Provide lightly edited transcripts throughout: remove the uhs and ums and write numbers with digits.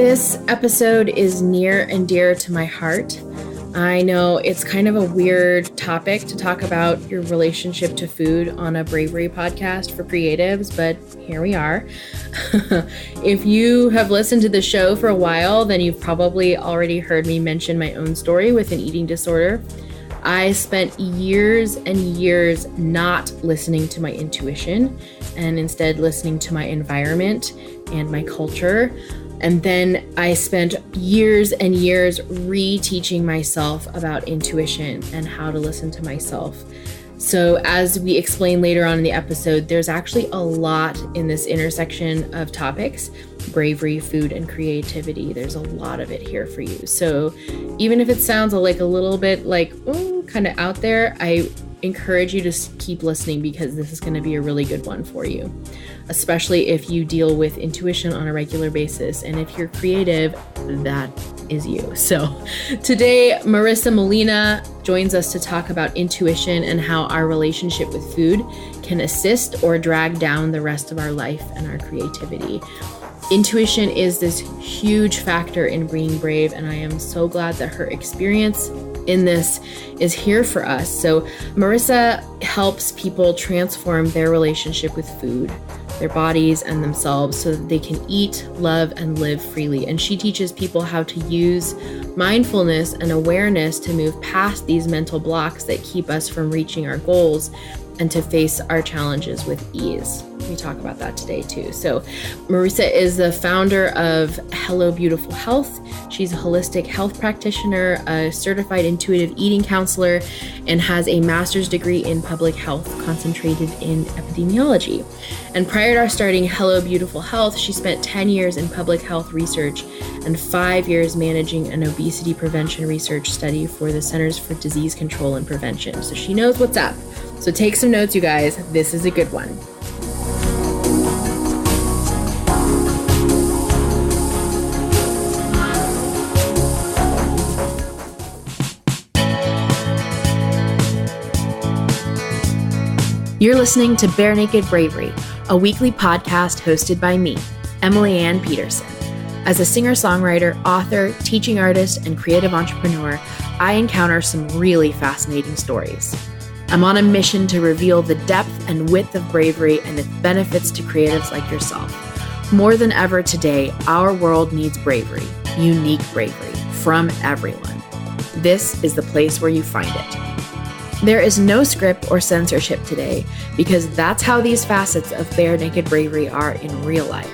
This episode is near and dear to my heart. I know it's kind of a weird topic to talk about your relationship to food on a bravery podcast for creatives, but here we are. If you have listened to the show for a while, then you've probably already heard me mention my own story with an eating disorder. I spent years and years not listening to my intuition and instead listening to my environment and my culture. And then I spent years and years reteaching myself about intuition and how to listen to myself. So as we explain later on in the episode, there's actually a lot in this intersection of topics: bravery, food, and creativity. There's a lot of it here for you. So even if it sounds like a little bit like, kind of out there, I encourage you to keep listening because this is going to be a really good one for you, especially if you deal with intuition on a regular basis. And if you're creative, that is you. So today, Marisa Molina joins us to talk about intuition and how our relationship with food can assist or drag down the rest of our life and our creativity. Intuition is this huge factor in being brave, and I am so glad that her experience in this is here for us. So Marisa helps people transform their relationship with food, their bodies, and themselves so that they can eat, love, and live freely. And she teaches people how to use mindfulness and awareness to move past these mental blocks that keep us from reaching our goals and to face our challenges with ease. We talk about that today too. So Marisa is the founder of Hello Beautiful Health. She's a holistic health practitioner, a certified intuitive eating counselor, and has a master's degree in public health concentrated in epidemiology. And prior to starting Hello Beautiful Health, she spent 10 years in public health research and 5 years managing an obesity prevention research study for the Centers for Disease Control and Prevention. So she knows what's up. So take some notes, you guys. This is a good one. You're listening to Barenaked Bravery, a weekly podcast hosted by me, Emily Ann Peterson. As a singer-songwriter, author, teaching artist, and creative entrepreneur, I encounter some really fascinating stories. I'm on a mission to reveal the depth and width of bravery and its benefits to creatives like yourself. More than ever today, our world needs bravery, unique bravery, from everyone. This is the place where you find it. There is no script or censorship today because that's how these facets of Barenaked Bravery are in real life.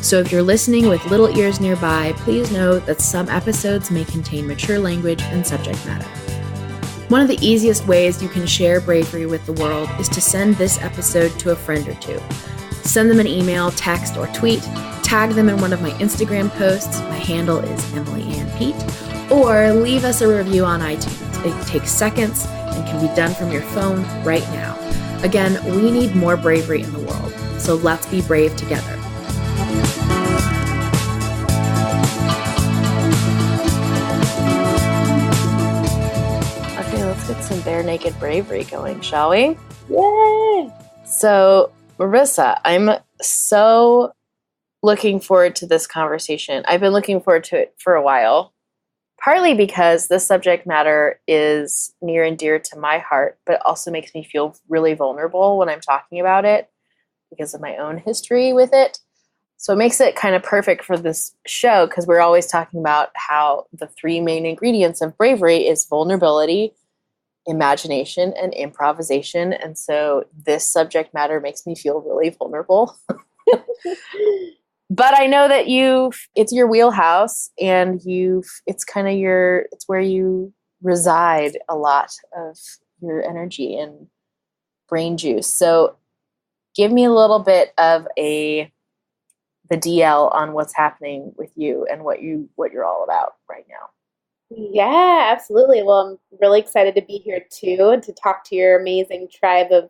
So if you're listening with little ears nearby, please know that some episodes may contain mature language and subject matter. One of the easiest ways you can share bravery with the world is to send this episode to a friend or two. Send them an email, text, or tweet, tag them in one of my Instagram posts. My handle is Emily Ann Pete, or leave us a review on iTunes. It takes seconds and can be done from your phone right now. Again, we need more bravery in the world, so let's be brave together. Let's get some Barenaked Bravery going, shall we? Yay! So, Marisa, I'm so looking forward to this conversation. I've been looking forward to it for a while, partly because this subject matter is near and dear to my heart, but also makes me feel really vulnerable when I'm talking about it because of my own history with it. So it makes it kind of perfect for this show because we're always talking about how the three main ingredients of bravery is vulnerability, imagination, and improvisation. And so this subject matter makes me feel really vulnerable. But I know that it's your wheelhouse and it's where you reside a lot of your energy and brain juice. So give me a little bit of the DL on what's happening with you and what you're all about right now. Yeah, absolutely. Well, I'm really excited to be here too and to talk to your amazing tribe of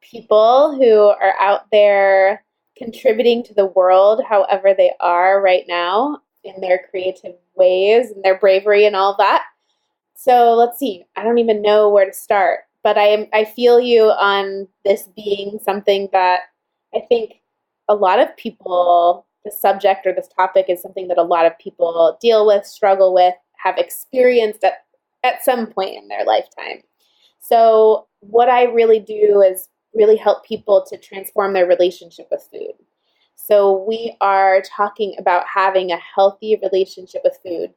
people who are out there contributing to the world however they are right now in their creative ways and their bravery and all that. So let's see. I don't even know where to start, but I feel you on this being something that I think a lot of people the subject or this topic is something that a lot of people deal with, struggle with, have experienced at some point in their lifetime. So what I really do is really help people to transform their relationship with food. So we are talking about having a healthy relationship with food.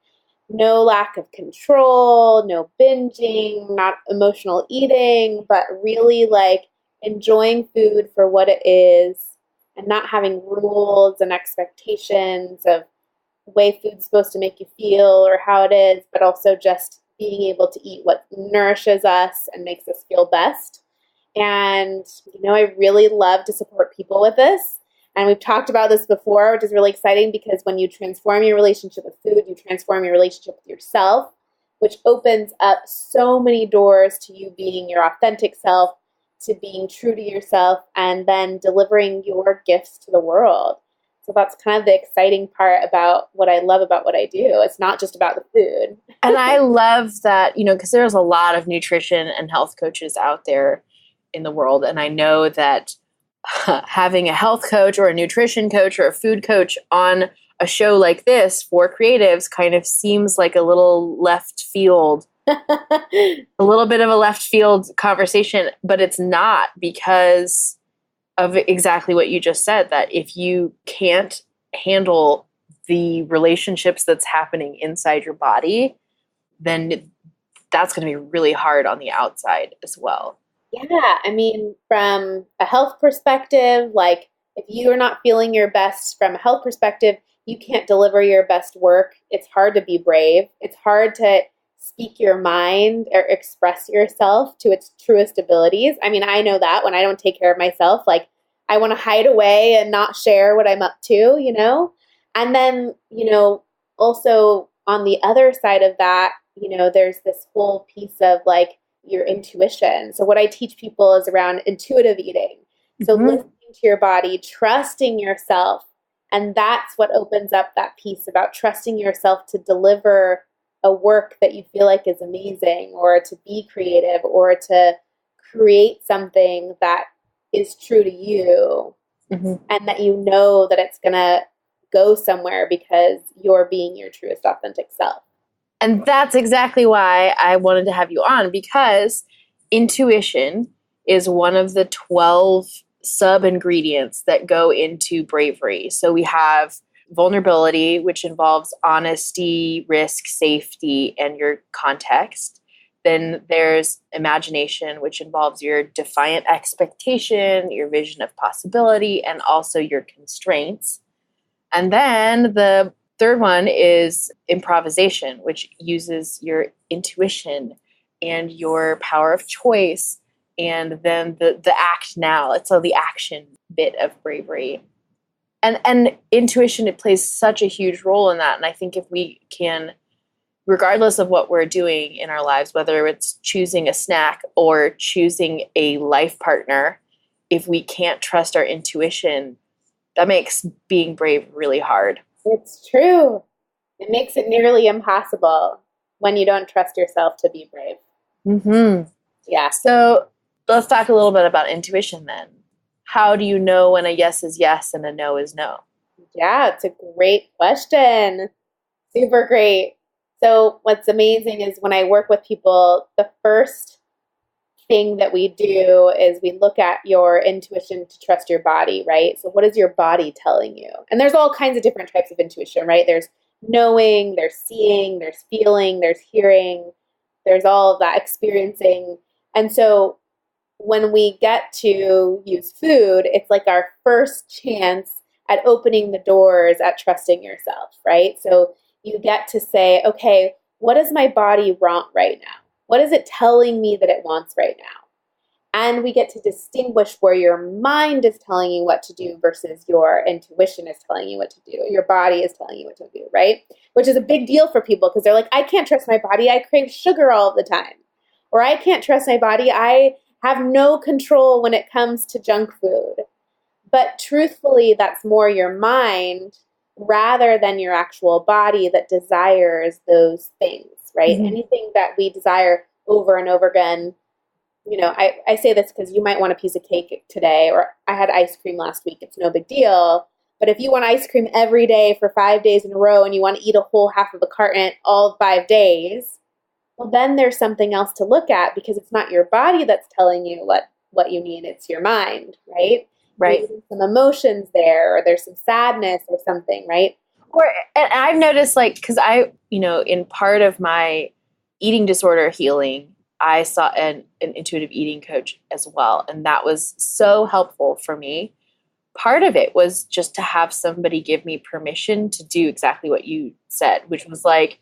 No lack of control, no binging, not emotional eating, but really like enjoying food for what it is and not having rules and expectations of the way food's supposed to make you feel or how it is, but also just being able to eat what nourishes us and makes us feel best. And, I really love to support people with this. And we've talked about this before, which is really exciting because when you transform your relationship with food, you transform your relationship with yourself, which opens up so many doors to you being your authentic self, to being true to yourself, and then delivering your gifts to the world. So that's kind of the exciting part about what I love about what I do. It's not just about the food. And I love that, because there's a lot of nutrition and health coaches out there in the world. And I know that having a health coach or a nutrition coach or a food coach on a show like this for creatives kind of seems like a little left field, a little bit of a left field conversation, but it's not, because of exactly what you just said, that if you can't handle the relationships that's happening inside your body, then that's going to be really hard on the outside as well. Yeah, from a health perspective, like if you are not feeling your best from a health perspective, you can't deliver your best work. It's hard to be brave. It's hard to speak your mind or express yourself to its truest abilities. I know that when I don't take care of myself, like I want to hide away and not share what I'm up to. And then, also on the other side of that, there's this whole piece of like your intuition. So what I teach people is around intuitive eating. So listening to your body, trusting yourself. And that's what opens up that piece about trusting yourself to deliver a work that you feel like is amazing, or to be creative, or to create something that is true to you, and that that it's going to go somewhere because you're being your truest authentic self. And that's exactly why I wanted to have you on, because intuition is one of the 12 sub-ingredients that go into bravery. So we have vulnerability, which involves honesty, risk, safety, and your context. Then there's imagination, which involves your defiant expectation, your vision of possibility, and also your constraints. And then the third one is improvisation, which uses your intuition and your power of choice. And then the act now. It's all the action bit of bravery. And intuition, it plays such a huge role in that. And I think if we can, regardless of what we're doing in our lives, whether it's choosing a snack or choosing a life partner, if we can't trust our intuition, that makes being brave really hard. It's true. It makes it nearly impossible when you don't trust yourself to be brave. Yeah. So let's talk a little bit about intuition then. How do you know when a yes is yes and a no is no? Yeah, it's a great question. Super great. So what's amazing is when I work with people, the first thing that we do is we look at your intuition to trust your body, right? So what is your body telling you? And there's all kinds of different types of intuition, right? There's knowing, there's seeing, there's feeling, there's hearing, there's all of that experiencing. And so when we get to use food, it's like our first chance at opening the doors at trusting yourself, right? So you get to say, okay, what does my body want right now? What is it telling me that it wants right now? And we get to distinguish where your mind is telling you what to do versus your intuition is telling you what to do. Your body is telling you what to do, right? Which is a big deal for people because they're like, I can't trust my body. I crave sugar all the time. Or I can't trust my body. I have no control when it comes to junk food. But truthfully, that's more your mind rather than your actual body that desires those things, right? Anything that we desire over and over again. I say this because you might want a piece of cake today, or I had ice cream last week. It's no big deal. But if you want ice cream every day for 5 days in a row and you want to eat a whole half of a carton all 5 days, well, then there's something else to look at because it's not your body that's telling you what you need. It's your mind, right? Right. There's some emotions there, or there's some sadness or something, right? And I've noticed, like, because in part of my eating disorder healing, I saw an intuitive eating coach as well. And that was so helpful for me. Part of it was just to have somebody give me permission to do exactly what you said, which was like,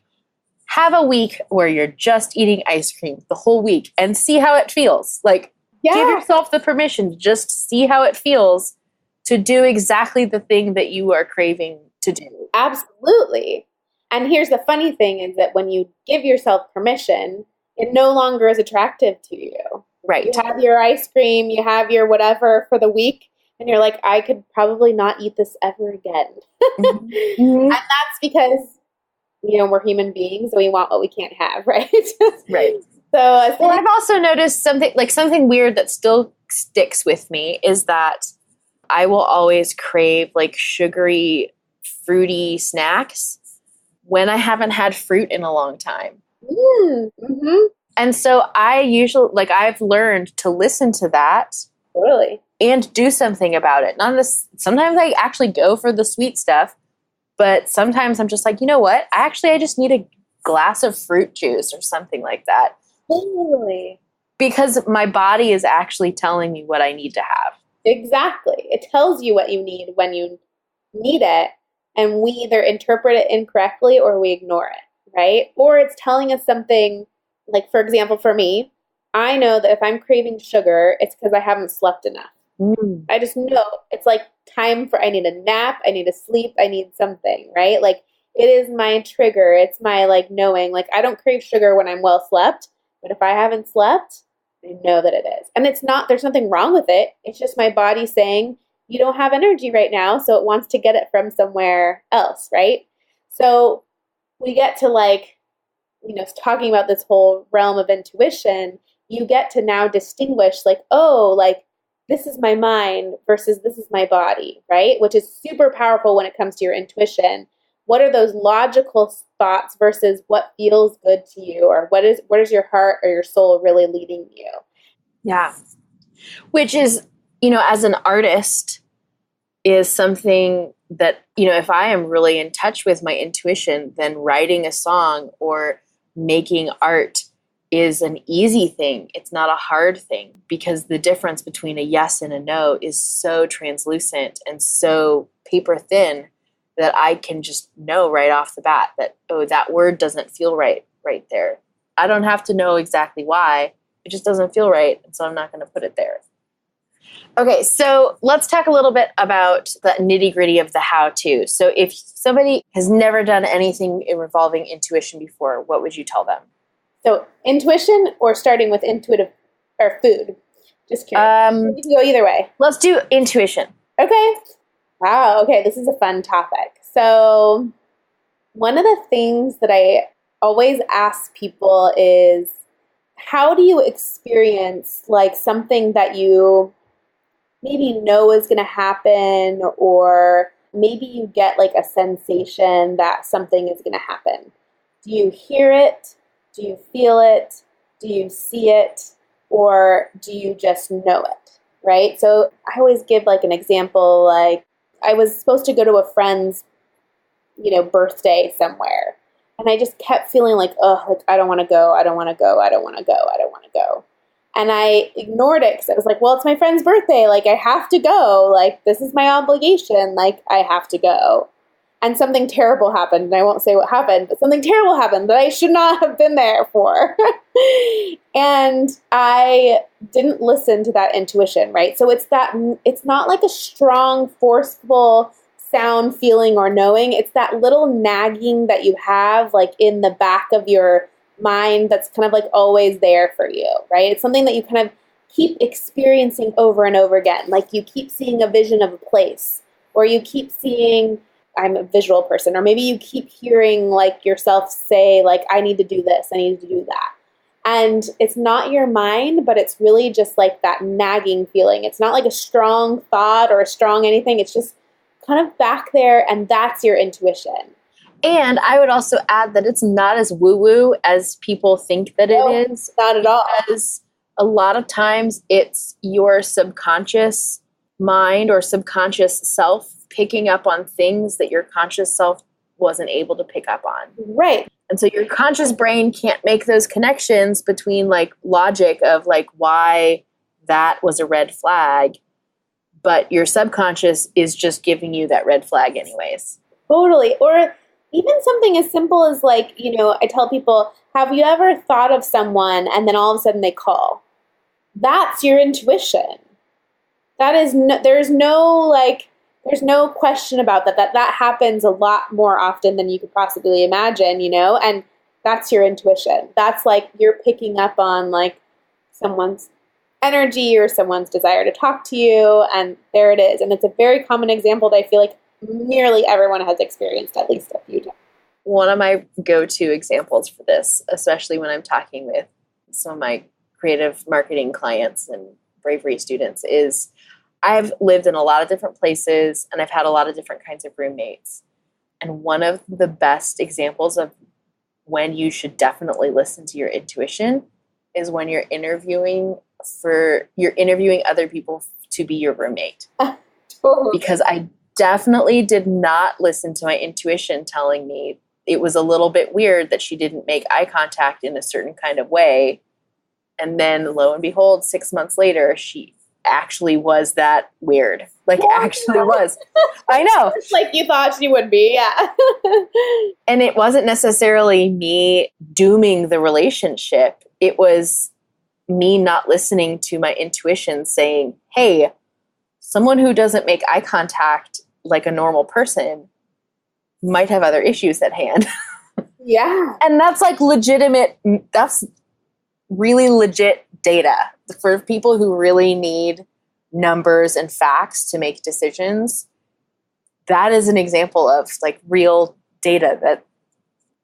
have a week where you're just eating ice cream the whole week and see how it feels. Like, give yourself the permission to just see how it feels to do exactly the thing that you are craving to do. Absolutely. And here's the funny thing is that when you give yourself permission, it no longer is attractive to you. Right. You have your ice cream, you have your whatever for the week, and you're like, I could probably not eat this ever again. Mm-hmm. And that's because, we're human beings and we want what we can't have, right? Right. So well, I've also noticed something weird that still sticks with me is that I will always crave like sugary, fruity snacks when I haven't had fruit in a long time. Mm-hmm. And so I usually, I've learned to listen to that. Totally. And do something about it. Sometimes I actually go for the sweet stuff, but sometimes I'm just like, you know what? I just need a glass of fruit juice or something like that. Totally. Because my body is actually telling me what I need to have. Exactly. It tells you what you need when you need it, and we either interpret it incorrectly or we ignore it, right? Or it's telling us something, like, for example, for me, I know that if I'm craving sugar, it's because I haven't slept enough. I just know it's like I need a nap, I need to sleep, I need something, right? Like, it is my trigger. It's my, knowing, I don't crave sugar when I'm well slept, but if I haven't slept, I know that it is. And there's nothing wrong with it. It's just my body saying, you don't have energy right now, so it wants to get it from somewhere else, right? So we get to talking about this whole realm of intuition, you get to now distinguish this is my mind versus this is my body, right? Which is super powerful when it comes to your intuition. What are those logical thoughts versus what feels good to you, or what is your heart or your soul really leading you? Yeah. Which is, as an artist, is something that, if I am really in touch with my intuition, then writing a song or making art is an easy thing. It's not a hard thing, because the difference between a yes and a no is so translucent and so paper thin that I can just know right off the bat that, oh, that word doesn't feel right there. I don't have to know exactly why. It just doesn't feel right, and so I'm not going to put it there. Okay, so let's talk a little bit about the nitty-gritty of the how-to. So if somebody has never done anything involving intuition before, what would you tell them? So intuition or starting with intuitive or food? Just curious. You can go either way. Let's do intuition. Okay. Wow. Okay. This is a fun topic. So one of the things that I always ask people is, how do you experience something that you maybe know is going to happen, or maybe you get a sensation that something is going to happen? Do you hear it? Do you feel it? Do you see it? Or do you just know it, right? So I always give an example, I was supposed to go to a friend's, birthday somewhere. And I just kept feeling I don't want to go. I don't want to go. I don't want to go. I don't want to go. And I ignored it because I was like, well, it's my friend's birthday. I have to go. This is my obligation. I have to go. And something terrible happened, and I won't say what happened, but something terrible happened that I should not have been there for. And I didn't listen to that intuition, right? So it's not a strong, forceful sound, feeling, or knowing. It's that little nagging that you have in the back of your mind that's kind of always there for you, right? It's something that you kind of keep experiencing over and over again. You keep seeing a vision of a place, or you keep seeing, I'm a visual person, or maybe you keep hearing yourself say I need to do this, I need to do that. And it's not your mind, but it's really just that nagging feeling. It's not a strong thought or a strong anything. It's just kind of back there, and that's your intuition. And I would also add that it's not as woo-woo as people think that it is. Not at all. Because a lot of times it's your subconscious mind or subconscious self picking up on things that your conscious self wasn't able to pick up on. Right. And so your conscious brain can't make those connections between like logic of like why that was a red flag, but your subconscious is just giving you that red flag anyways. Totally. Or even something as simple as like, you know, I tell people, have you ever thought of someone and then all of a sudden they call? That's your intuition. That is there's no question about that. That happens a lot more often than you could possibly imagine, you know, and that's your intuition. That's like you're picking up on like someone's energy or someone's desire to talk to you, and there it is. And it's a very common example that I feel like nearly everyone has experienced at least a few times. One of my go-to examples for this, especially when I'm talking with some of my creative marketing clients and bravery students, is I've lived in a lot of different places and I've had a lot of different kinds of roommates. And one of the best examples of when you should definitely listen to your intuition is when you're interviewing other people to be your roommate. Totally. Because I definitely did not listen to my intuition telling me it was a little bit weird that she didn't make eye contact in a certain kind of way. And then lo and behold, 6 months later, she actually was that weird. Actually was. I know. Like you thought she would be, yeah. And it wasn't necessarily me dooming the relationship. It was me not listening to my intuition saying, hey, someone who doesn't make eye contact like a normal person might have other issues at hand. Yeah. And that's like legitimate. That's really legit data for people who really need numbers and facts to make decisions. That is an example of like real data that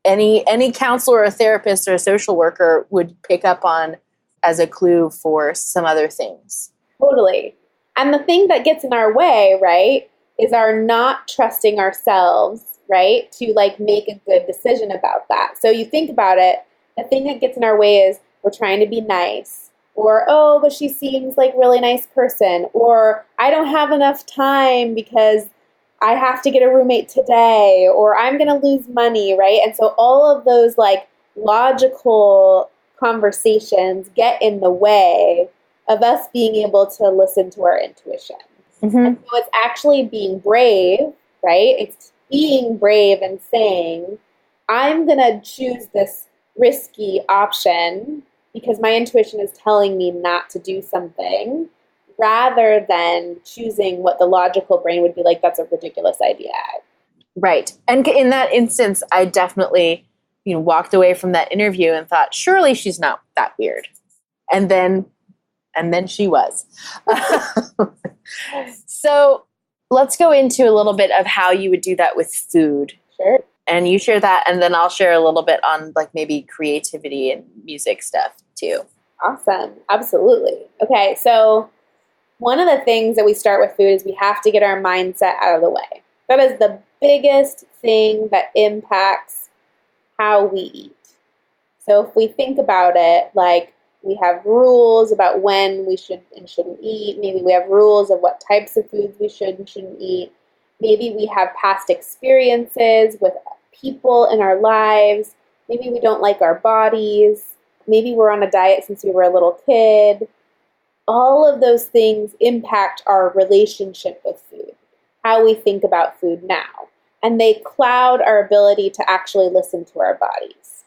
any counselor or therapist or a social worker would pick up on as a clue for some other things. Totally. And the thing that gets in our way, right, is our not trusting ourselves, right, to like make a good decision about that. So you think about it, the thing that gets in our way is we're trying to be nice, or, oh, but she seems like a really nice person, or I don't have enough time because I have to get a roommate today, or I'm going to lose money, right? And so all of those like logical conversations get in the way of us being able to listen to our intuition. Mm-hmm. And so it's actually being brave, right? It's being brave and saying, I'm going to choose this risky option because my intuition is telling me not to do something, rather than choosing what the logical brain would be like, that's a ridiculous idea. Right. And in that instance, I definitely, walked away from that interview and thought, surely she's not that weird. And then she was. So let's go into a little bit of how you would do that with food. Sure. And you share that, and then I'll share a little bit on like maybe creativity and music stuff too. Awesome. Absolutely. Okay. So one of the things that we start with food is we have to get our mindset out of the way. That is the biggest thing that impacts how we eat. So if we think about it, like we have rules about when we should and shouldn't eat. Maybe we have rules of what types of foods we should and shouldn't eat. Maybe we have past experiences with people in our lives. Maybe we don't like our bodies. Maybe we're on a diet since we were a little kid. All of those things impact our relationship with food, how we think about food now. And they cloud our ability to actually listen to our bodies.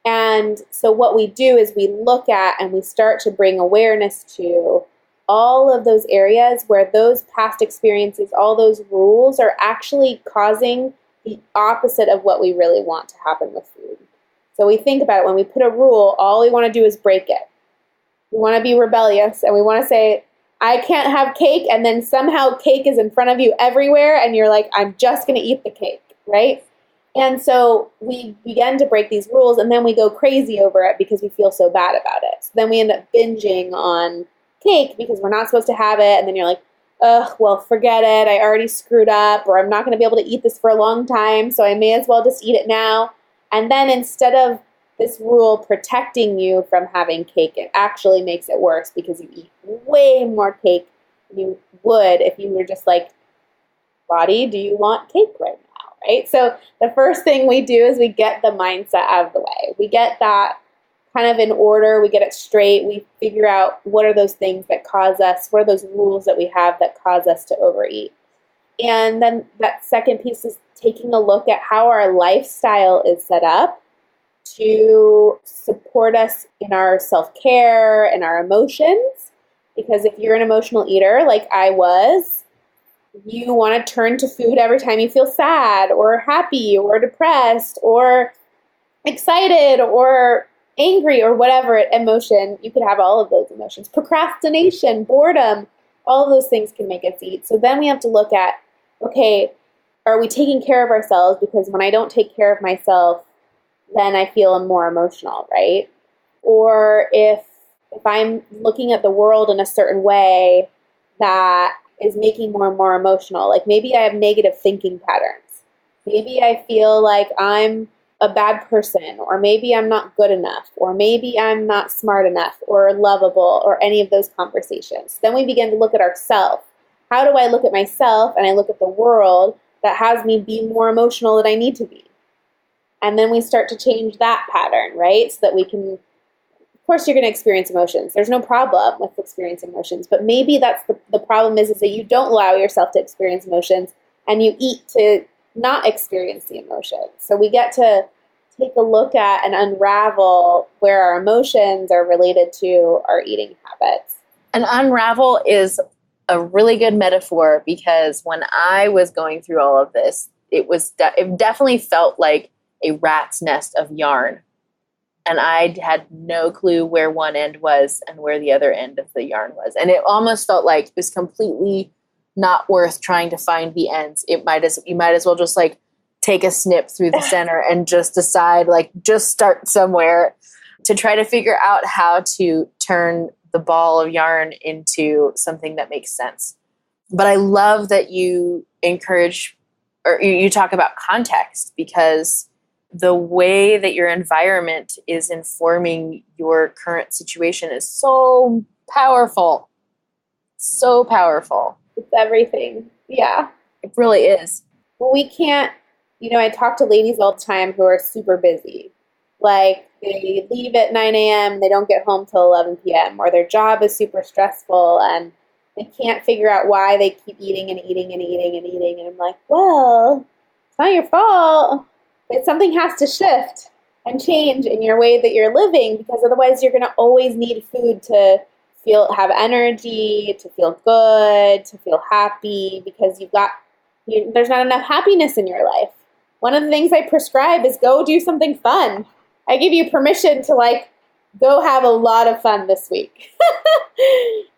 And so what we do is we look at and we start to bring awareness to all of those areas where those past experiences, all those rules are actually causing the opposite of what we really want to happen with food. So we think about it, when we put a rule, all we want to do is break it. We want to be rebellious and we want to say, I can't have cake, and then somehow cake is in front of you everywhere and you're like, I'm just going to eat the cake, right? And so we begin to break these rules and then we go crazy over it because we feel so bad about it. So then we end up binging on cake because we're not supposed to have it, and then you're like, well, forget it. I already screwed up, or I'm not going to be able to eat this for a long time, so I may as well just eat it now. And then instead of this rule protecting you from having cake, it actually makes it worse because you eat way more cake than you would if you were just like, body, do you want cake right now, right? So the first thing we do is we get the mindset out of the way. We get that kind of in order. We get it straight. We figure out what are those things that cause us, what are those rules that we have that cause us to overeat. And then that second piece is taking a look at how our lifestyle is set up to support us in our self-care and our emotions. Because if you're an emotional eater like I was, you want to turn to food every time you feel sad or happy or depressed or excited or angry or whatever emotion. You could have all of those emotions. Procrastination, boredom, all of those things can make us eat. So then we have to look at, okay, are we taking care of ourselves? Because when I don't take care of myself, then I feel more emotional, right? Or if I'm looking at the world in a certain way that is making more and more emotional, like maybe I have negative thinking patterns. Maybe I feel like I'm a bad person, or maybe I'm not good enough, or maybe I'm not smart enough or lovable, or any of those conversations. Then we begin to look at ourselves. How do I look at myself and I look at the world that has me be more emotional than I need to be? And then we start to change that pattern, right? So that we can, of course, you're going to experience emotions. There's no problem with experiencing emotions, but maybe that's the problem is that you don't allow yourself to experience emotions and you eat to not experience the emotions. So we get to take a look at and unravel where our emotions are related to our eating habits. And unravel is a really good metaphor because when I was going through all of this, it definitely felt like a rat's nest of yarn. And I had no clue where one end was and where the other end of the yarn was. And it almost felt like it was completely not worth trying to find the ends. You might as well just like take a snip through the center and just decide, like, just start somewhere to try to figure out how to turn the ball of yarn into something that makes sense. But I love that you encourage, or you talk about context, because the way that your environment is informing your current situation is so powerful. So powerful. It's everything. Yeah. It really is. Well, we can't, I talk to ladies all the time who are super busy. Like they leave at 9 a.m., they don't get home till 11 p.m., or their job is super stressful and they can't figure out why they keep eating and eating and eating and eating. And I'm like, well, it's not your fault. But something has to shift and change in your way that you're living, because otherwise you're going to always need food to have energy, to feel good, to feel happy, because there's not enough happiness in your life. One of the things I prescribe is go do something fun. I give you permission to go have a lot of fun this week.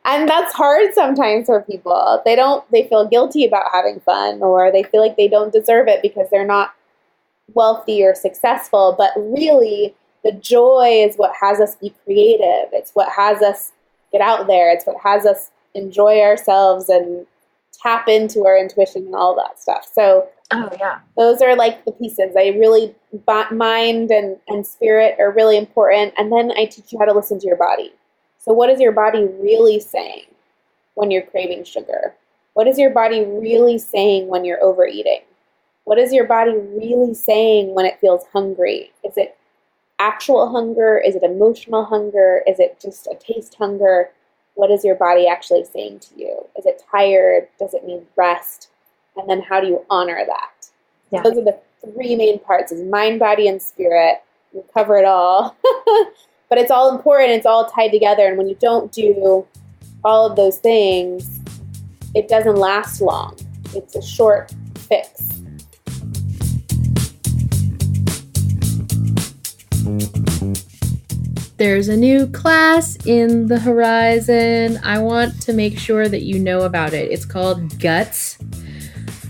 And that's hard sometimes for people. They feel guilty about having fun, or they feel like they don't deserve it because they're not wealthy or successful. But really, the joy is what has us be creative. It's what has us get out there. It's what has us enjoy ourselves and tap into our intuition and all that stuff. So those are like the pieces. I really, mind and spirit are really important. And then I teach you how to listen to your body. So what is your body really saying when you're craving sugar? What is your body really saying when you're overeating? What is your body really saying when it feels hungry? Is it actual hunger? Is it emotional hunger? Is it just a taste hunger? What is your body actually saying to you? Is it tired? Does it need rest? And then how do you honor that? Yeah. Those are the three main parts: is mind, body, and spirit. We cover it all. But it's all important. It's all tied together. And when you don't do all of those things, it doesn't last long. It's a short fix. There's a new class in the horizon. I want to make sure that you know about it. It's called Guts,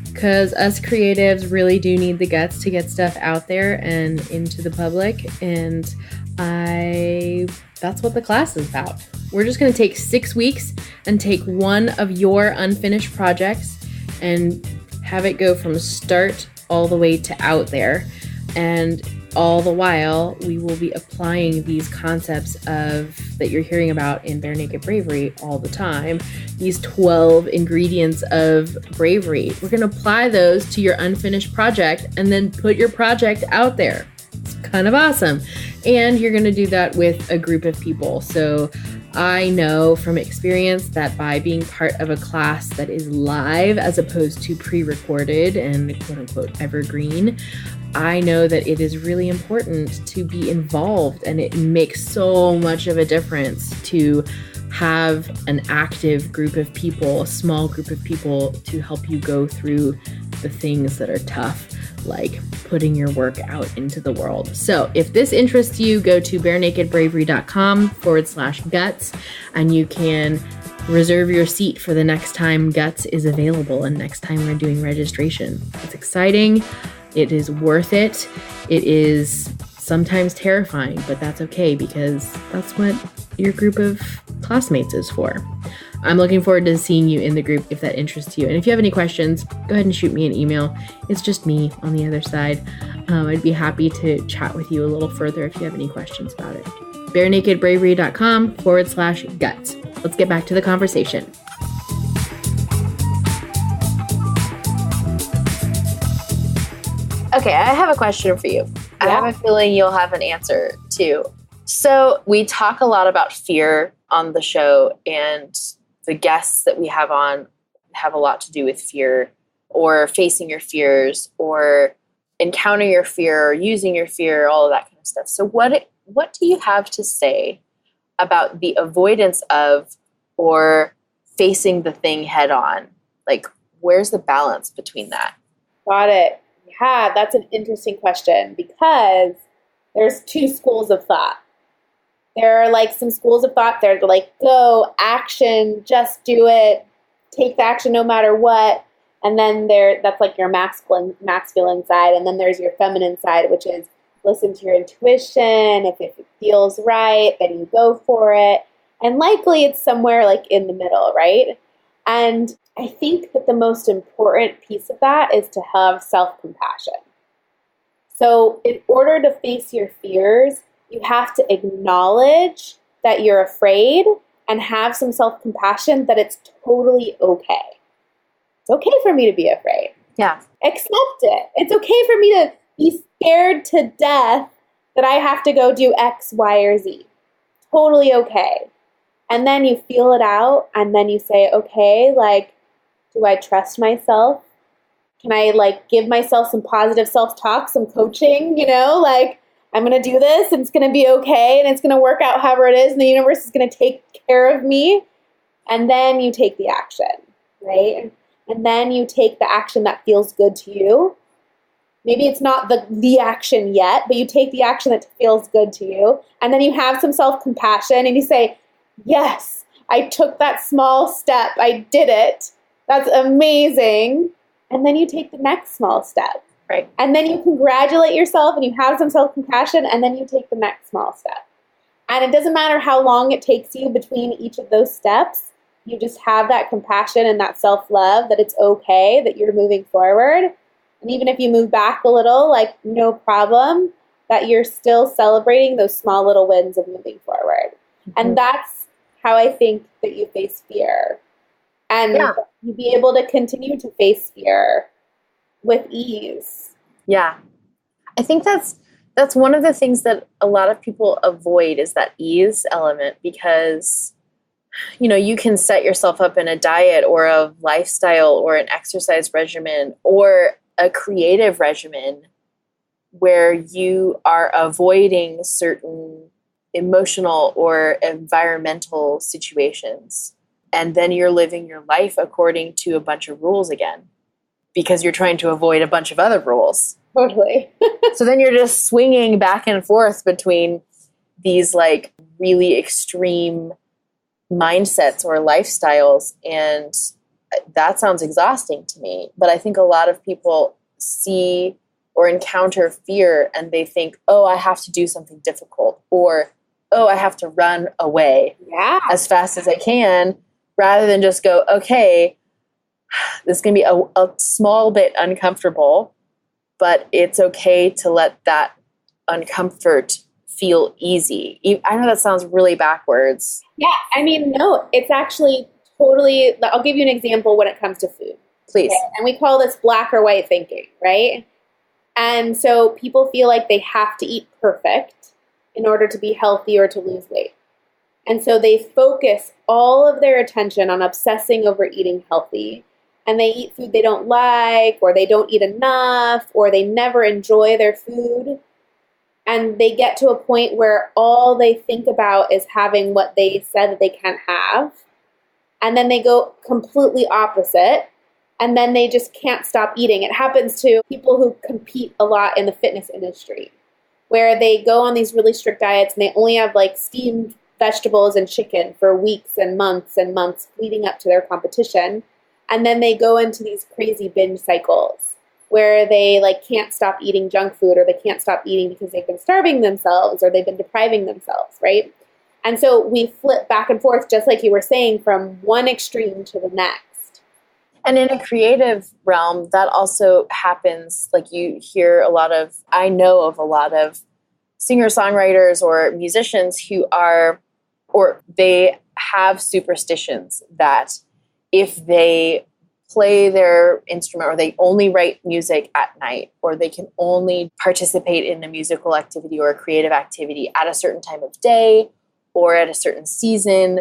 because us creatives really do need the guts to get stuff out there and into the public. And that's what the class is about. We're just going to take 6 weeks and take one of your unfinished projects and have it go from start all the way to out there. And all the while, we will be applying these concepts that you're hearing about in Barenaked Bravery all the time. These 12 ingredients of bravery. We're going to apply those to your unfinished project and then put your project out there. It's kind of awesome. And you're going to do that with a group of people. So I know from experience that by being part of a class that is live as opposed to pre-recorded and quote unquote evergreen, I know that it is really important to be involved, and it makes so much of a difference to have an active group of people, a small group of people to help you go through the things that are tough, like putting your work out into the world. So if this interests you, go to barenakedbravery.com/guts, and you can reserve your seat for the next time Guts is available and next time we're doing registration. It's exciting. It is worth it. It is sometimes terrifying, but that's okay because that's what your group of classmates is for. I'm looking forward to seeing you in the group if that interests you. And if you have any questions, go ahead and shoot me an email. It's just me on the other side. I'd be happy to chat with you a little further if you have any questions about it. barenakedbravery.com/guts. Let's get back to the conversation. Okay, I have a question for you. Yeah. I have a feeling you'll have an answer too. So we talk a lot about fear on the show, and the guests that we have on have a lot to do with fear or facing your fears or encountering your fear or using your fear, all of that kind of stuff. So what do you have to say about the avoidance of or facing the thing head on? Like, where's the balance between that? Got it. Yeah, that's an interesting question because there's two schools of thought. There are like some schools of thought that are like, go, action, just do it, take the action no matter what. And then that's like your masculine side. And then there's your feminine side, which is listen to your intuition. If it feels right, then you go for it. And likely it's somewhere like in the middle, right? And I think that the most important piece of that is to have self-compassion. So in order to face your fears, you have to acknowledge that you're afraid and have some self-compassion that it's totally okay. It's okay for me to be afraid. Yeah. Accept it. It's okay for me to be scared to death that I have to go do X, Y, or Z. Totally okay. And then you feel it out, and then you say, okay, like, do I trust myself? Can I, like, give myself some positive self-talk, some coaching, like, I'm going to do this, and it's going to be okay, and it's going to work out however it is, and the universe is going to take care of me. And then you take the action, right? And then you take the action that feels good to you. Maybe it's not the action yet, but you take the action that feels good to you. And then you have some self-compassion, and you say, yes, I took that small step. I did it. That's amazing. And then you take the next small step. Right. And then you congratulate yourself and you have some self-compassion, and then you take the next small step. And it doesn't matter how long it takes you between each of those steps. You just have that compassion and that self-love that it's okay that you're moving forward. And even if you move back a little, like no problem, that you're still celebrating those small little wins of moving forward. Mm-hmm. And that's how I think that you face fear. And you be able to continue to face fear with ease. Yeah. I think that's one of the things that a lot of people avoid is that ease element, because, you can set yourself up in a diet or a lifestyle or an exercise regimen or a creative regimen where you are avoiding certain emotional or environmental situations. And then you're living your life according to a bunch of rules again, because you're trying to avoid a bunch of other rules. Totally. So then you're just swinging back and forth between these like really extreme mindsets or lifestyles. And that sounds exhausting to me. But I think a lot of people see or encounter fear and they think, oh, I have to do something difficult, or, oh, I have to run away as fast as I can, rather than just go, okay, this is going to be a small bit uncomfortable, but it's okay to let that uncomfort feel easy. I know that sounds really backwards. Yeah, I mean, no, it's actually totally, I'll give you an example when it comes to food. Please. Okay? And we call this black or white thinking, right? And so people feel like they have to eat perfect in order to be healthy or to lose weight. And so they focus all of their attention on obsessing over eating healthy. And they eat food they don't like, or they don't eat enough, or they never enjoy their food. And they get to a point where all they think about is having what they said that they can't have. And then they go completely opposite. And then they just can't stop eating. It happens to people who compete a lot in the fitness industry, where they go on these really strict diets and they only have like steamed vegetables and chicken for weeks and months leading up to their competition. And then they go into these crazy binge cycles where they like can't stop eating junk food, or they can't stop eating because they've been starving themselves or they've been depriving themselves, right? And so we flip back and forth, just like you were saying, from one extreme to the next. And in a creative realm, that also happens. Like you hear I know of a lot of singer-songwriters or musicians who they have superstitions that if they play their instrument, or they only write music at night, or they can only participate in a musical activity or a creative activity at a certain time of day, or at a certain season,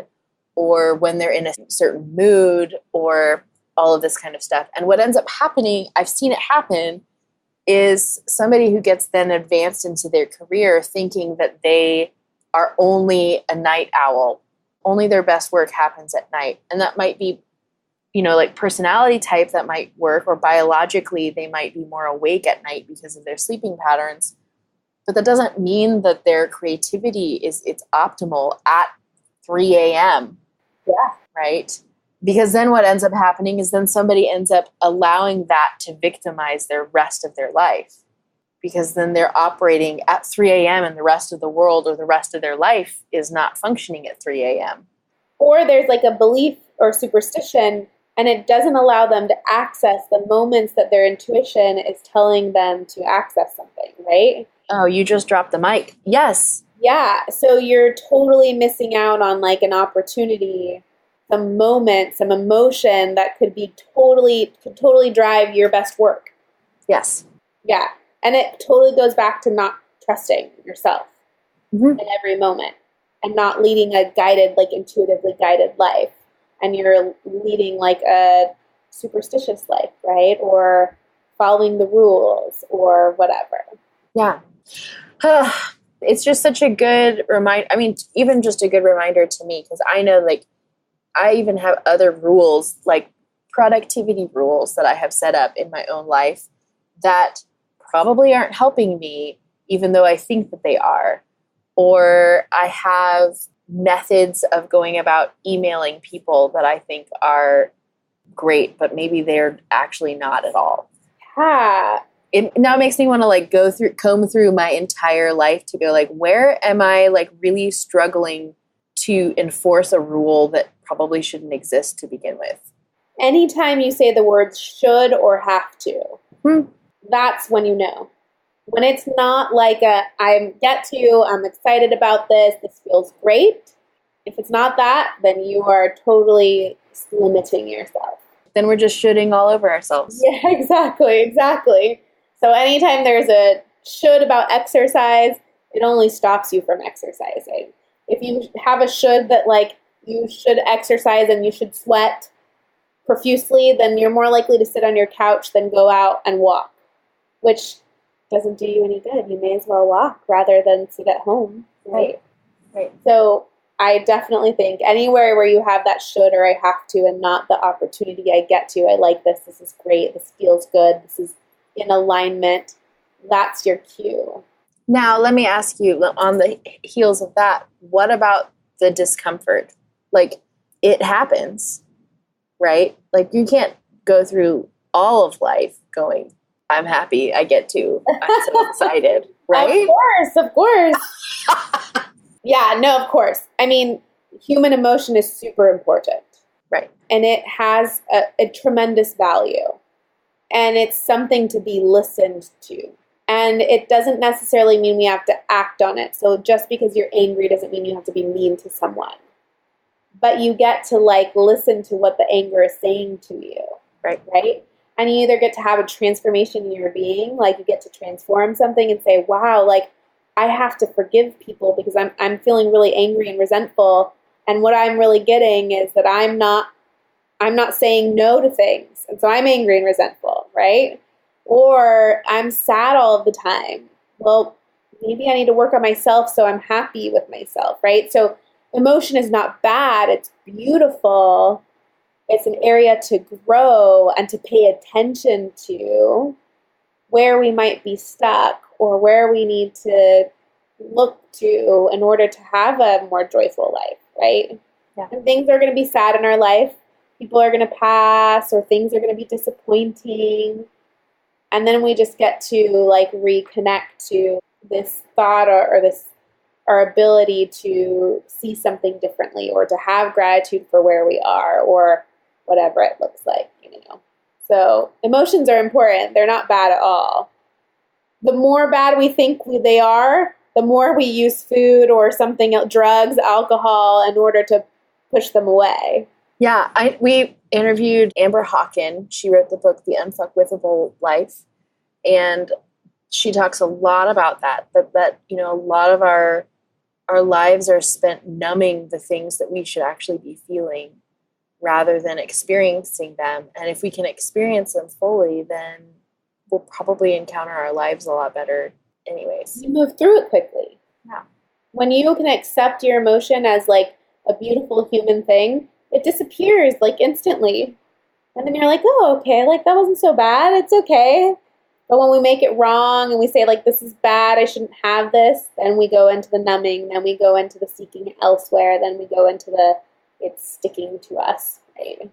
or when they're in a certain mood, or all of this kind of stuff. And what ends up happening, I've seen it happen, is somebody who gets then advanced into their career thinking that they are only a night owl. Only their best work happens at night. And that might be, like personality type, that might work, or biologically they might be more awake at night because of their sleeping patterns. But that doesn't mean that their creativity it's optimal at 3 a.m. Yeah. Right? Because then what ends up happening is then somebody ends up allowing that to victimize their rest of their life. Because then they're operating at 3 a.m. and the rest of the world or the rest of their life is not functioning at 3 a.m. Or there's like a belief or superstition, and it doesn't allow them to access the moments that their intuition is telling them to access something, right? Oh, you just dropped the mic. Yes. Yeah. So you're totally missing out on like an opportunity, some moment, some emotion that could totally drive your best work. Yes. Yeah. And it totally goes back to not trusting yourself in every moment, and not leading a guided, like intuitively guided life. And you're leading like a superstitious life, right? Or following the rules or whatever. Yeah. It's just such a good reminder. I mean, even just a good reminder to me, because I know like I even have other rules, like productivity rules that I have set up in my own life that probably aren't helping me, even though I think that they are. Or I have methods of going about emailing people that I think are great, but maybe they're actually not at all. Yeah. It now makes me want to like comb through my entire life to go like, where am I like really struggling to enforce a rule that probably shouldn't exist to begin with? Anytime you say the words should or have to, that's when you know. When it's not like I'm excited about this feels great. If it's not that, then you are totally limiting yourself. Then we're just shooting all over ourselves. Yeah, exactly. So anytime there's a should about exercise, it only stops you from exercising. If you have a should that like you should exercise and you should sweat profusely, then you're more likely to sit on your couch than go out and walk, which doesn't do you any good. You may as well walk rather than sit at home, right? So I definitely think anywhere where you have that should or I have to and not the opportunity I get to, I like this is great, this feels good, this is in alignment, that's your cue. Now, let me ask you, on the heels of that, what about the discomfort? Like, it happens, right? Like, you can't go through all of life going, I'm happy I get to. I'm so excited, right? Of course. Yeah, no, of course. I mean, human emotion is super important. Right. And it has a tremendous value. And it's something to be listened to. And it doesn't necessarily mean we have to act on it. So just because you're angry doesn't mean you have to be mean to someone. But you get to listen to what the anger is saying to you. Right? And you either get to have a transformation in your being, you get to transform something and say, wow, I have to forgive people because I'm feeling really angry and resentful. And what I'm really getting is that I'm not saying no to things. And so I'm angry and resentful, right? Or I'm sad all of the time. Well, maybe I need to work on myself so I'm happy with myself, right? So emotion is not bad. It's beautiful. It's an area to grow and to pay attention to where we might be stuck or where we need to look to in order to have a more joyful life, right? Yeah. And things are going to be sad in our life. People are going to pass or things are going to be disappointing. And then we just get to reconnect to this thought or this our ability to see something differently or to have gratitude for where we are or whatever it looks like, So emotions are important. They're not bad at all. The more bad we think they are, the more we use food or something else, drugs, alcohol, in order to push them away. Yeah, we interviewed Amber Hawken. She wrote the book, The Unfuckwithable Life. And she talks a lot about that a lot of our lives are spent numbing the things that we should actually be feeling rather than experiencing them. And if we can experience them fully, then we'll probably encounter our lives a lot better anyways. You move through it quickly. Yeah. When you can accept your emotion as a beautiful human thing, it disappears instantly. And then you're like, oh, okay, that wasn't so bad. It's okay. But when we make it wrong and we say this is bad, I shouldn't have this, then we go into the numbing, then we go into the seeking elsewhere, then we go into it's sticking to us. Right?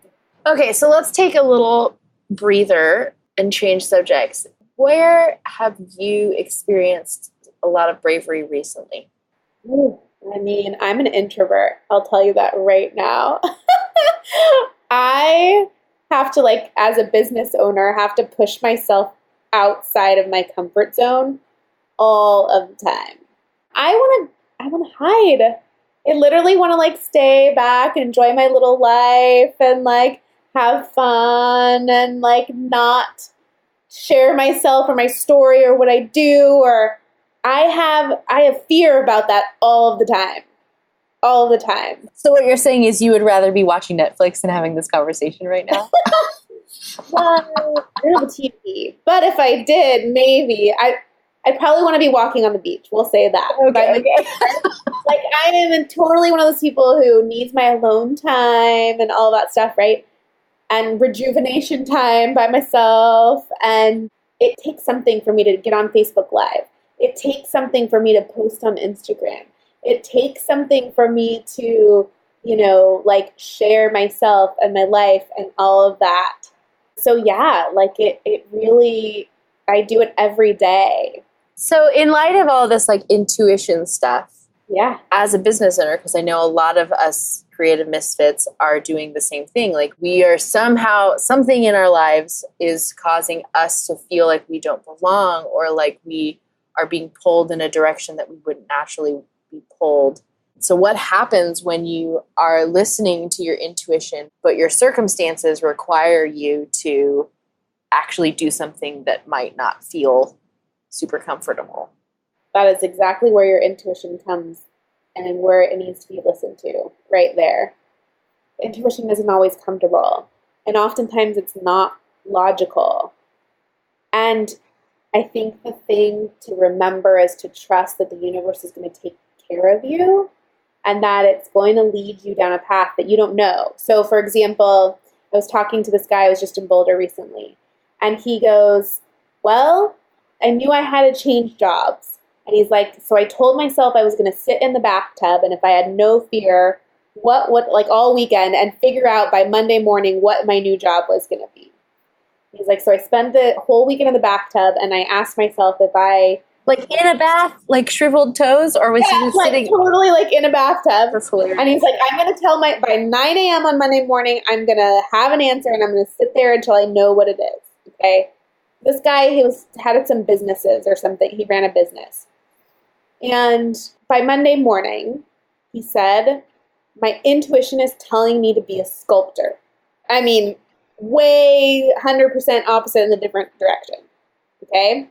Okay, so let's take a little breather and change subjects. Where have you experienced a lot of bravery recently? Ooh, I mean, I'm an introvert. I'll tell you that right now. I have to, as a business owner, have to push myself outside of my comfort zone all of the time. I want to hide. I literally want to stay back and enjoy my little life and have fun and not share myself or my story or what I do, or I have fear about that all of the time. All the time. So what you're saying is you would rather be watching Netflix than having this conversation right now? Well, I don't have a TV, but if I did, maybe I'd probably want to be walking on the beach. We'll say that. Okay. I am totally one of those people who needs my alone time and all that stuff, right? And rejuvenation time by myself. And it takes something for me to get on Facebook Live. It takes something for me to post on Instagram. It takes something for me to, share myself and my life and all of that. So yeah, it really, I do it every day. So in light of all this intuition stuff, yeah, as a business owner, because I know a lot of us creative misfits are doing the same thing. We are somehow, something in our lives is causing us to feel like we don't belong or we are being pulled in a direction that we wouldn't naturally be pulled. So what happens when you are listening to your intuition, but your circumstances require you to actually do something that might not feel super comfortable? That is exactly where your intuition comes and where it needs to be listened to, right there. Intuition isn't always comfortable, and oftentimes it's not logical. And I think the thing to remember is to trust that the universe is going to take care of you and that it's going to lead you down a path that you don't know. So, for example, I was talking to this guy, I was just in Boulder recently, and he goes, well, I knew I had to change jobs. And he's like, so I told myself I was going to sit in the bathtub, and if I had no fear, what all weekend, and figure out by Monday morning what my new job was going to be. He's like, so I spent the whole weekend in the bathtub, and I asked myself if I... Like in a bath, like shriveled toes, or was he just like sitting? Totally like in a bathtub. That's hilarious. And he's like, I'm going to tell by 9 a.m. on Monday morning, I'm going to have an answer, and I'm going to sit there until I know what it is. Okay. This guy, had some businesses or something. He ran a business. And by Monday morning, he said, my intuition is telling me to be a sculptor. I mean, way 100% opposite in the different direction. Okay.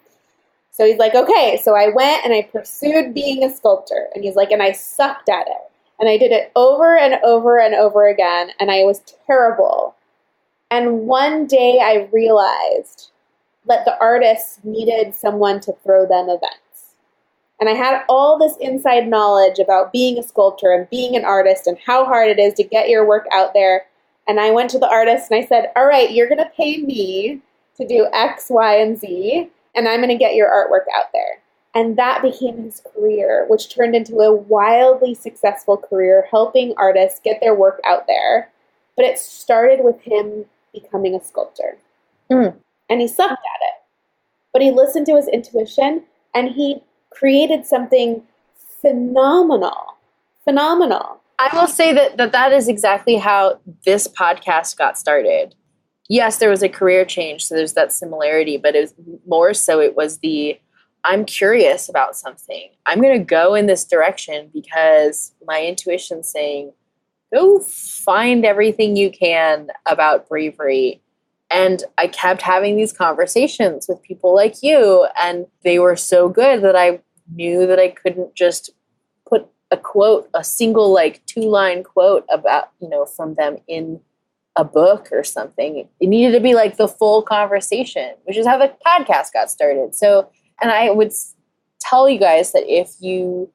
So he's like, okay, so I went and I pursued being a sculptor. And he's like, and I sucked at it. And I did it over and over and over again. And I was terrible. And one day I realized that the artists needed someone to throw them events. And I had all this inside knowledge about being a sculptor and being an artist and how hard it is to get your work out there. And I went to the artist and I said, all right, you're going to pay me to do X, Y, and Z. And I'm going to get your artwork out there. And that became his career, which turned into a wildly successful career helping artists get their work out there. But it started with him becoming a sculptor. And he sucked at it. But he listened to his intuition and he created something phenomenal. Phenomenal. I will say that is exactly how this podcast got started. Yes, there was a career change, so there's that similarity, but it was more so it was I'm curious about something. I'm going to go in this direction because my intuition's saying, go find everything you can about bravery. And I kept having these conversations with people like you, and they were so good that I knew that I couldn't just put a quote, a single 2-line quote about, from them in a book or something. It needed to be like the full conversation, which is how the podcast got started. So, and I would tell you guys that if you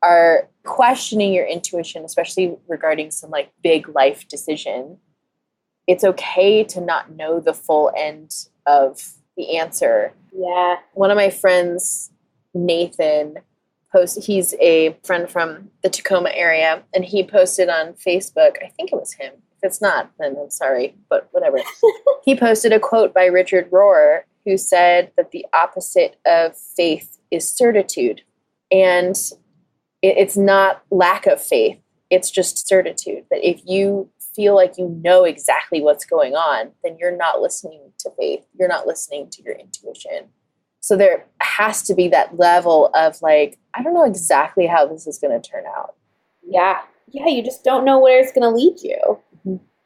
are questioning your intuition, especially regarding some big life decision, it's okay to not know the full end of the answer. Yeah. One of my friends, Nathan, he's a friend from the Tacoma area, and he posted on Facebook, I think it was him. If it's not, then I'm sorry, but whatever. He posted a quote by Richard Rohr, who said that the opposite of faith is certitude. And it's not lack of faith. It's just certitude. That if you feel like you know exactly what's going on, then you're not listening to faith. You're not listening to your intuition. So there has to be that level of I don't know exactly how this is going to turn out. Yeah. Yeah, you just don't know where it's going to lead you.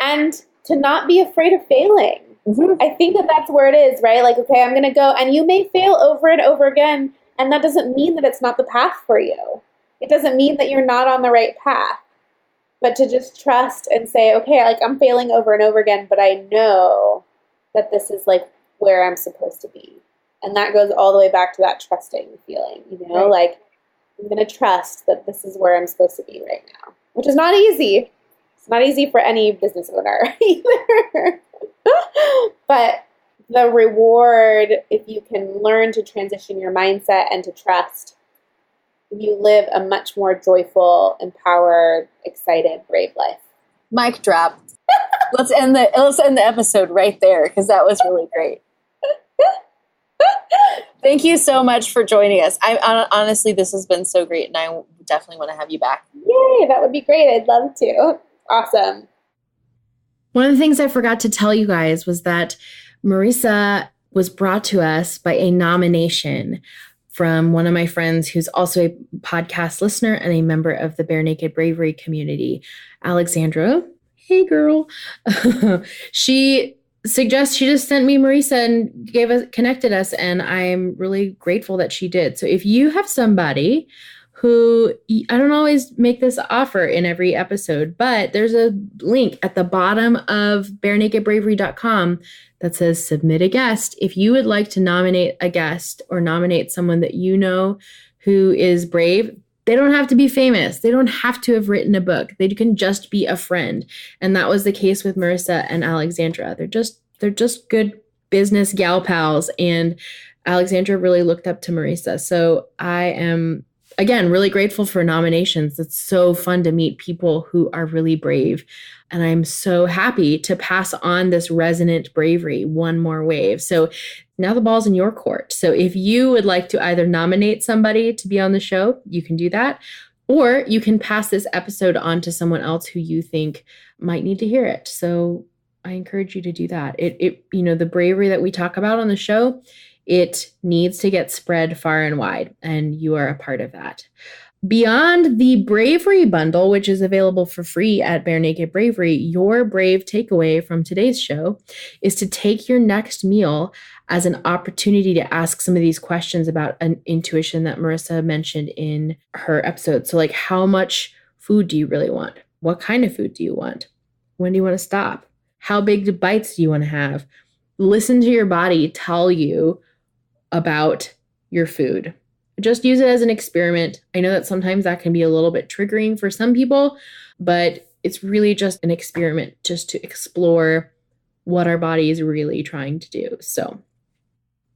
And to not be afraid of failing. I think that's where it is, right? Okay, I'm going to go, and you may fail over and over again, and that doesn't mean that it's not the path for you. It doesn't mean that you're not on the right path. But to just trust and say, okay, I'm failing over and over again, but I know that this is where I'm supposed to be. And that goes all the way back to that trusting feeling, right. I'm going to trust that this is where I'm supposed to be right now, which is not easy. It's not easy for any business owner either. But the reward, if you can learn to transition your mindset and to trust, you live a much more joyful, empowered, excited, brave life. Mic drop. Let's end the episode right there, because that was really great. Thank you so much for joining us. Honestly, this has been so great, and I definitely want to have you back. Yay, that would be great. I'd love to. Awesome. One of the things I forgot to tell you guys was that Marisa was brought to us by a nomination from one of my friends who's also a podcast listener and a member of the Barenaked Bravery community, Alexandra. Hey, girl. She just sent me Marisa and connected us, and I'm really grateful that she did. So if you have somebody who, I don't always make this offer in every episode, but there's a link at the bottom of barenakedbravery.com that says submit a guest. If you would like to nominate a guest or nominate someone that you know who is brave, they don't have to be famous. They don't have to have written a book. They can just be a friend. And that was the case with Marisa and Alexandra. They're just good business gal pals. And Alexandra really looked up to Marisa. So I am again, really grateful for nominations. It's so fun to meet people who are really brave. And I'm so happy to pass on this resonant bravery one more wave. So now the ball's in your court. So if you would like to either nominate somebody to be on the show, you can do that. Or you can pass this episode on to someone else who you think might need to hear it. So I encourage you to do that. The bravery that we talk about on the show, it needs to get spread far and wide, and you are a part of that. Beyond the Bravery Bundle, which is available for free at Barenaked Bravery, your brave takeaway from today's show is to take your next meal as an opportunity to ask some of these questions about an intuition that Marisa mentioned in her episode. So like, how much food do you really want? What kind of food do you want? When do you want to stop? How big bites do you want to have? Listen to your body tell you about your food. Just use it as an experiment. I know that sometimes that can be a little bit triggering for some people, but it's really just an experiment just to explore what our body is really trying to do. So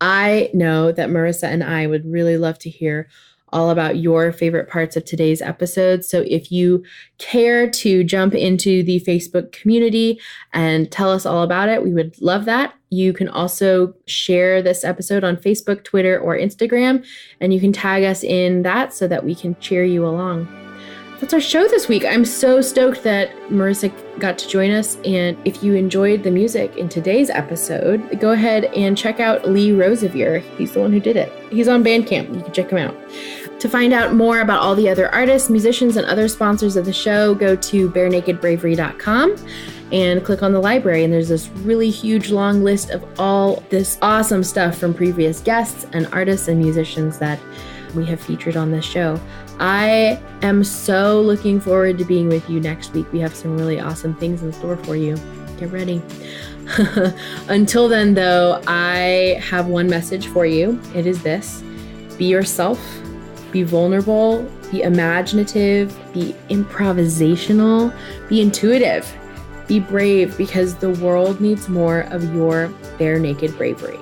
I know that Marisa and I would really love to hear all about your favorite parts of today's episode. So if you care to jump into the Facebook community and tell us all about it, we would love that. You can also share this episode on Facebook, Twitter, or Instagram, and you can tag us in that so that we can cheer you along. That's our show this week. I'm so stoked that Marisa got to join us. And if you enjoyed the music in today's episode, go ahead and check out Lee Rosevere. He's the one who did it. He's on Bandcamp. You can check him out. To find out more about all the other artists, musicians, and other sponsors of the show, go to barenakedbravery.com and click on the library. And there's this really huge long list of all this awesome stuff from previous guests and artists and musicians that we have featured on this show. I am so looking forward to being with you next week. We have some really awesome things in store for you. Get ready. Until then, though, I have one message for you. It is this: be yourself, be vulnerable, be imaginative, be improvisational, be intuitive, be brave, because the world needs more of your bare naked bravery.